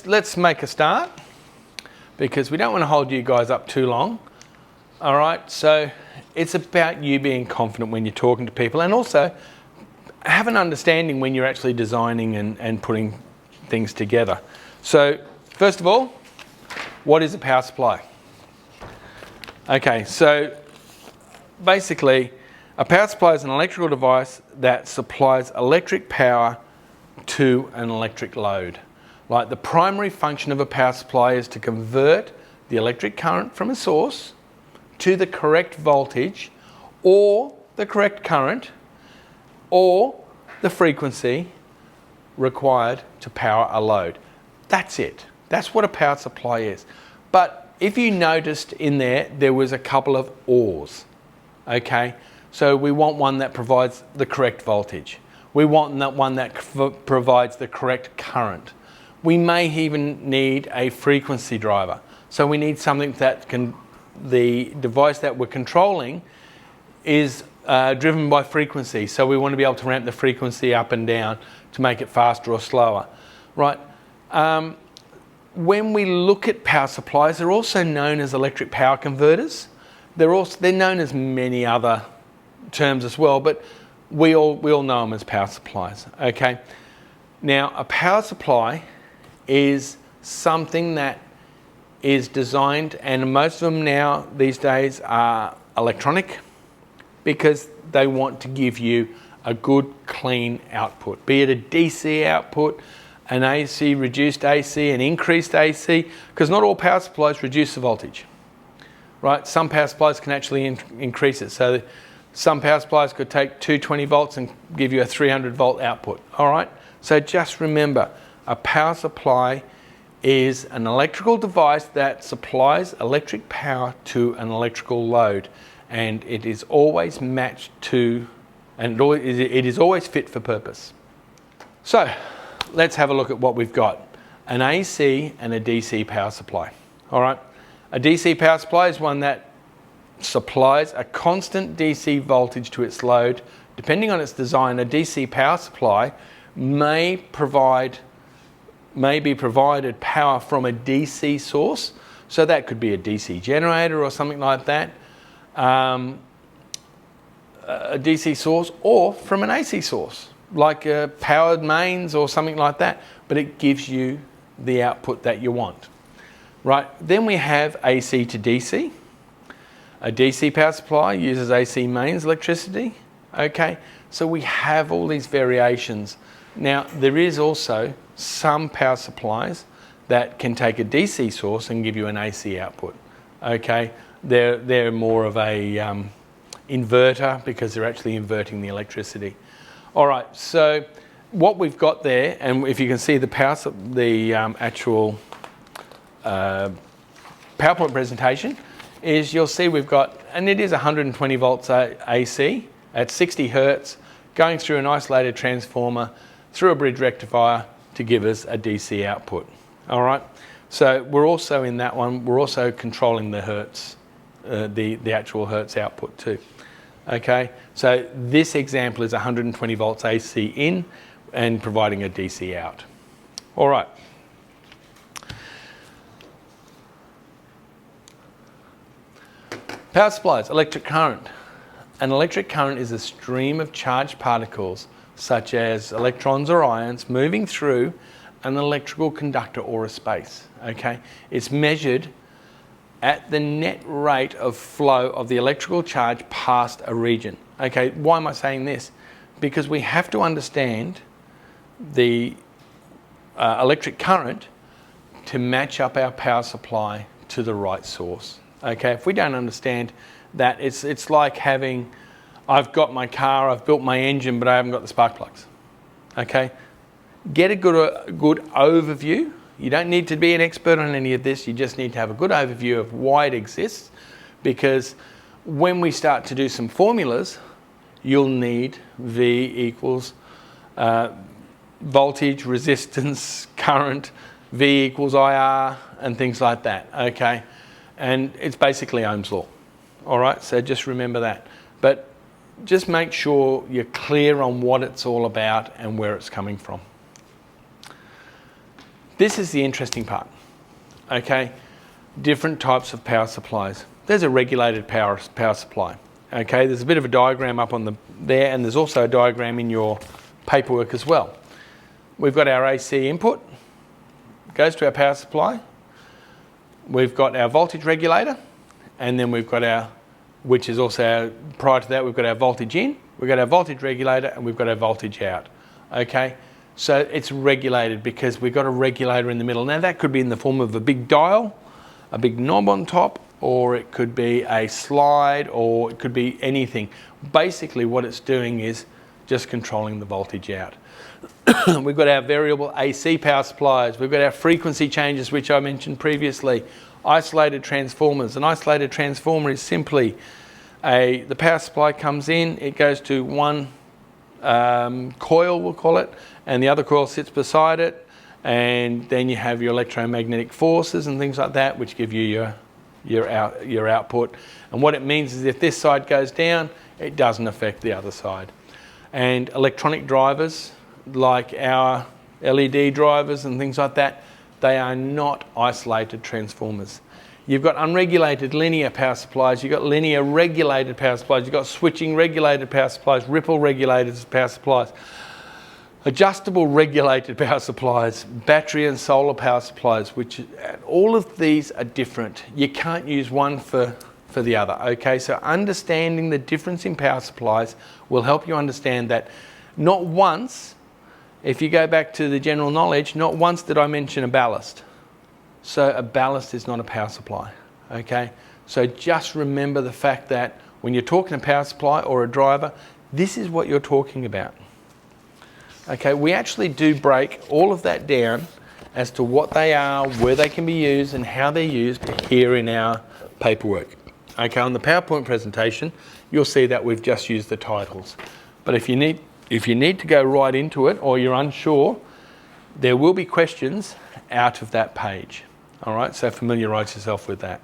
let's make a start, because we don't want to hold you guys up too long. All right, so it's about you being confident when you're talking to people, and also have an understanding when you're actually designing and putting things together. So first of all, what is a power supply? Okay, so basically a power supply is an electrical device that supplies electric power to an electric load. Like, the primary function of a power supply is to convert the electric current from a source to the correct voltage, or the correct current, or the frequency required to power a load. That's it. That's what a power supply is. But if you noticed in there was a couple of ors. Okay, so we want one that provides the correct voltage. We want that one that provides the correct current. We may even need a frequency driver. So we need something that the device that we're controlling is driven by frequency. So we want to be able to ramp the frequency up and down to make it faster or slower, right? When we look at power supplies, they're also known as electric power converters. They're known as many other terms as well, but we all know them as power supplies. Okay. Now, a power supply is something that is designed, and most of them now these days are electronic, because they want to give you a good clean output, be it a DC output, an AC, reduced AC, an increased AC, because not all power supplies reduce the voltage, right? Some power supplies can actually increase it. So some power supplies could take 220 volts and give you a 300 volt output, all right? So just remember, a power supply is an electrical device that supplies electric power to an electrical load, and it is always matched to, and it is always fit for purpose. So let's have a look at what we've got. An AC and a DC power supply. All right. A DC power supply is one that supplies a constant DC voltage to its load. Depending on its design, a DC power supply may be provided power from a DC source. So that could be a DC generator or something like that. A DC source, or from an AC source, like powered mains or something like that, but it gives you the output that you want. Right, then we have AC to DC. A DC power supply uses AC mains electricity. Okay, so we have all these variations. Now, there is also some power supplies that can take a DC source and give you an AC output. Okay, they're more of a inverter, because they're actually inverting the electricity. All right, so what we've got there, and if you can see the actual PowerPoint presentation, is you'll see we've got, and it is 120 volts AC at 60 hertz, going through an isolated transformer, through a bridge rectifier to give us a DC output. All right, so we're also in that one, we're also controlling the hertz, the actual hertz output too. Okay, so this example is 120 volts AC in and providing a DC out. All right. Power supplies, electric current. An electric current is a stream of charged particles, such as electrons or ions, moving through an electrical conductor or a space. Okay, it's measured at the net rate of flow of the electrical charge past a region. Okay, why am I saying this? Because we have to understand the electric current to match up our power supply to the right source. Okay, if we don't understand that, it's like having, I've got my car, I've built my engine, but I haven't got the spark plugs. Okay, get a good overview. You don't need to be an expert on any of this. You just need to have a good overview of why it exists, because when we start to do some formulas, you'll need V equals voltage, resistance, current, V equals IR, and things like that. Okay, and it's basically Ohm's law. All right, so just remember that. But just make sure you're clear on what it's all about and where it's coming from. This is the interesting part, okay? Different types of power supplies. There's a regulated power supply, okay? There's a bit of a diagram up on there, and there's also a diagram in your paperwork as well. We've got our AC input, goes to our power supply. We've got our voltage regulator, and then we've got our, which is also prior to that, we've got our voltage in, we've got our voltage regulator, and we've got our voltage out, okay? So it's regulated because we've got a regulator in the middle. Now that could be in the form of a big dial, a big knob on top, or it could be a slide, or it could be anything. Basically what it's doing is just controlling the voltage out. We've got our variable AC power supplies. We've got our frequency changes, which I mentioned previously. Isolated transformers. An isolated transformer is simply the power supply comes in, it goes to one coil, we'll call it, and the other coil sits beside it, and then you have your electromagnetic forces and things like that, which give you your output. And what it means is if this side goes down, it doesn't affect the other side. And electronic drivers, like our LED drivers and things like that, they are not isolated transformers. You've got unregulated linear power supplies, you've got linear regulated power supplies, you've got switching regulated power supplies, ripple regulated power supplies, adjustable regulated power supplies, battery and solar power supplies, which all of these are different. You can't use one for the other, okay? So understanding the difference in power supplies will help you understand that not once, if you go back to the general knowledge, not once did I mention a ballast. So a ballast is not a power supply, okay? So just remember the fact that when you're talking a power supply or a driver, this is what you're talking about. Okay, we actually do break all of that down as to what they are, where they can be used, and how they're used here in our paperwork. Okay, on the PowerPoint presentation, you'll see that we've just used the titles. But if you need to go right into it, or you're unsure, there will be questions out of that page. All right, so familiarise yourself with that.